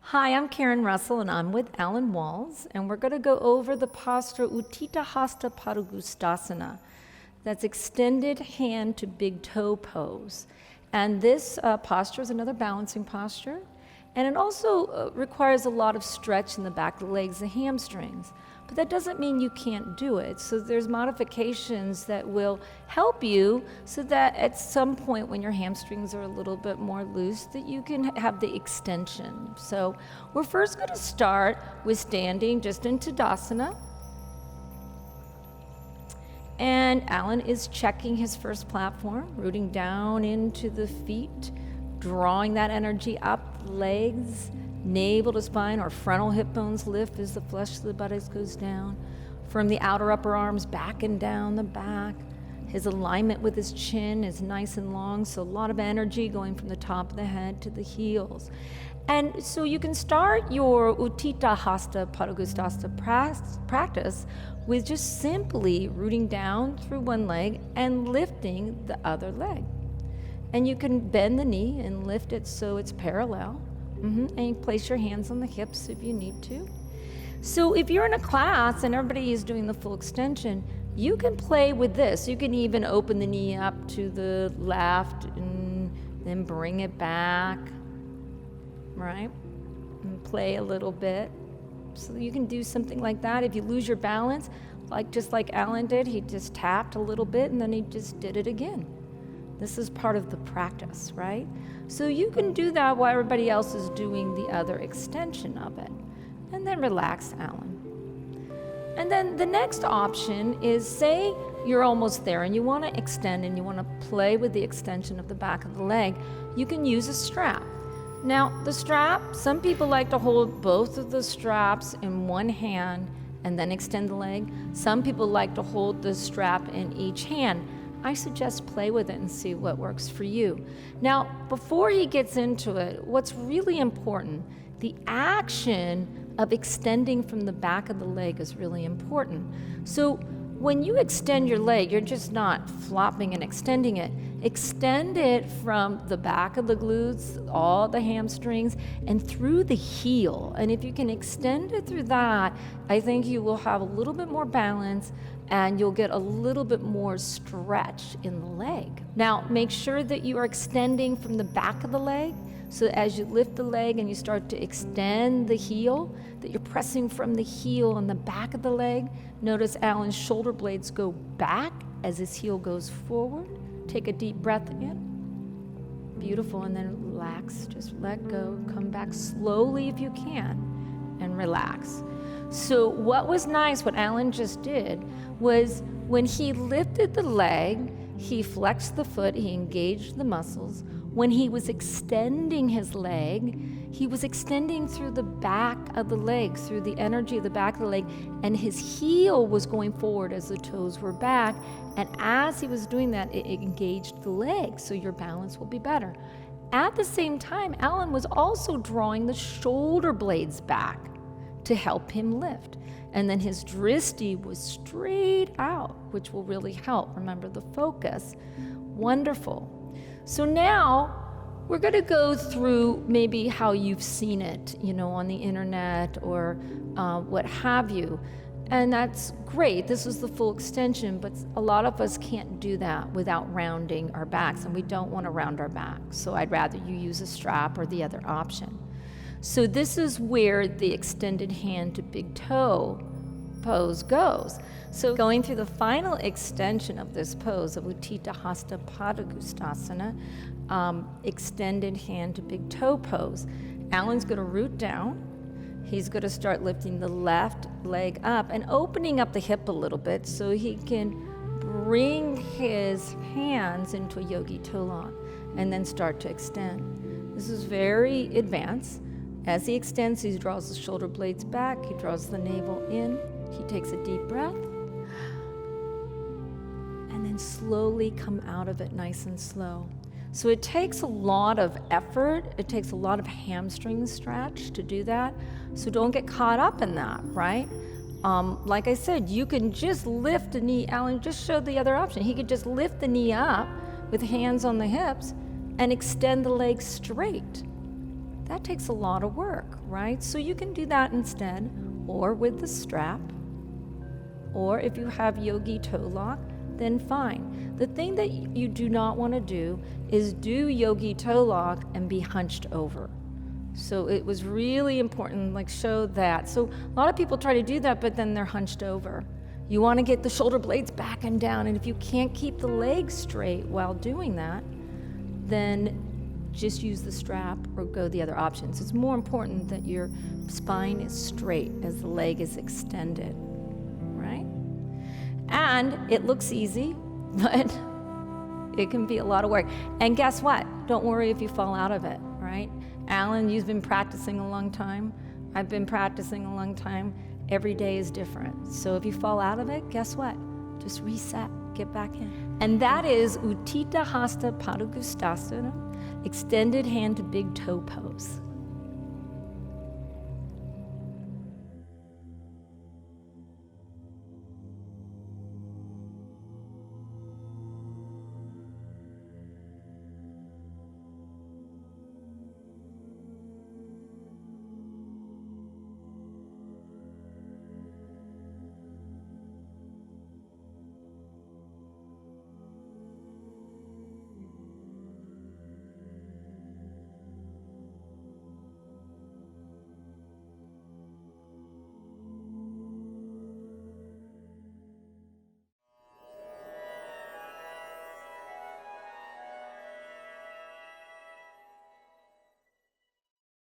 Hi, I'm Karen Russell and I'm with Alan Walls, and we're going to go over the posture Utthita Hasta Padangusthasana. That's extended hand to big toe pose. And this posture is another balancing posture, and it also requires a lot of stretch in the back of the legs, the hamstrings. But that doesn't mean you can't do it. So there's modifications that will help you so that at some point when your hamstrings are a little bit more loose, that you can have the extension. So we're first going to start with standing just in Tadasana. And Alan is checking his first platform, rooting down into the feet, drawing that energy up, legs, navel to spine, or frontal hip bones lift as the flesh of the buttocks goes down. From the outer upper arms back and down the back. His alignment with his chin is nice and long, so a lot of energy going from the top of the head to the heels. And so you can start your Utthita Hasta Padangusthasana practice with just simply rooting down through one leg and lifting the other leg. And you can bend the knee and lift it so it's parallel. And you place your hands on the hips if you need to. So if you're in a class and everybody is doing the full extension, you can play with this. You can even open the knee up to the left and then bring it back, right? And play a little bit. So you can do something like that. If you lose your balance, just like Alan did, he just tapped a little bit and then he just did it again. This is part of the practice, right? So you can do that while everybody else is doing the other extension of it. And then relax, Alan. And then the next option is, say you're almost there and you want to extend and you want to play with the extension of the back of the leg, you can use a strap. Now, the strap, some people like to hold both of the straps in one hand and then extend the leg. Some people like to hold the strap in each hand. I suggest play with it and see what works for you. Now, before he gets into it, what's really important, the action of extending from the back of the leg is really important. So when you extend your leg, you're just not flopping and extending it. Extend it from the back of the glutes, all the hamstrings, and through the heel. And if you can extend it through that, I think you will have a little bit more balance and you'll get a little bit more stretch in the leg. Now, make sure that you are extending from the back of the leg. So as you lift the leg and you start to extend the heel, that you're pressing from the heel on the back of the leg. Notice Alan's shoulder blades go back as his heel goes forward. Take a deep breath in. Beautiful, and then relax. Just let go. Come back slowly if you can, and relax. So what was nice, what Alan just did, was when he lifted the leg, he flexed the foot, he engaged the muscles. When he was extending his leg, he was extending through the back of the leg, through the energy of the back of the leg, and his heel was going forward as the toes were back. And as he was doing that, it engaged the leg, so your balance will be better. At the same time, Alan was also drawing the shoulder blades back to help him lift. And then his dristi was straight out, which will really help. Remember the focus. Wonderful. So now we're going to go through maybe how you've seen it, on the internet or what have you. And that's great. This is the full extension, but a lot of us can't do that without rounding our backs, and we don't want to round our backs. So I'd rather you use a strap or the other option. So this is where the extended hand to big toe pose goes. So going through the final extension of this pose of Utthita Hasta Padangusthasana, extended hand to big toe pose. Alan's going to root down. He's going to start lifting the left leg up and opening up the hip a little bit so he can bring his hands into a yogi toe lock and then start to extend. This is very advanced. As he extends, he draws the shoulder blades back, he draws the navel in, he takes a deep breath, and then slowly come out of it nice and slow. So it takes a lot of effort, it takes a lot of hamstring stretch to do that, so don't get caught up in that, right? Like I said, you can just lift the knee. Alan just showed the other option. He could just lift the knee up with hands on the hips and extend the leg straight. that takes a lot of work, right? So you can do that instead, or with the strap, or if you have yogi toe lock, then fine. The thing that you do not want to do is do yogi toe lock and be hunched over. So it was really important, like show that. So a lot of people try to do that, but then they're hunched over. You want to get the shoulder blades back and down, and if you can't keep the legs straight while doing that, then just use the strap or go the other options. It's more important that your spine is straight as the leg is extended, right? And it looks easy, but it can be a lot of work. And guess what? Don't worry if you fall out of it, right? Alan, you've been practicing a long time. I've been practicing a long time. Every day is different. So if you fall out of it, guess what? Just reset, get back in. And that is Utthita Hasta Padangusthasana, extended hand to big toe pose.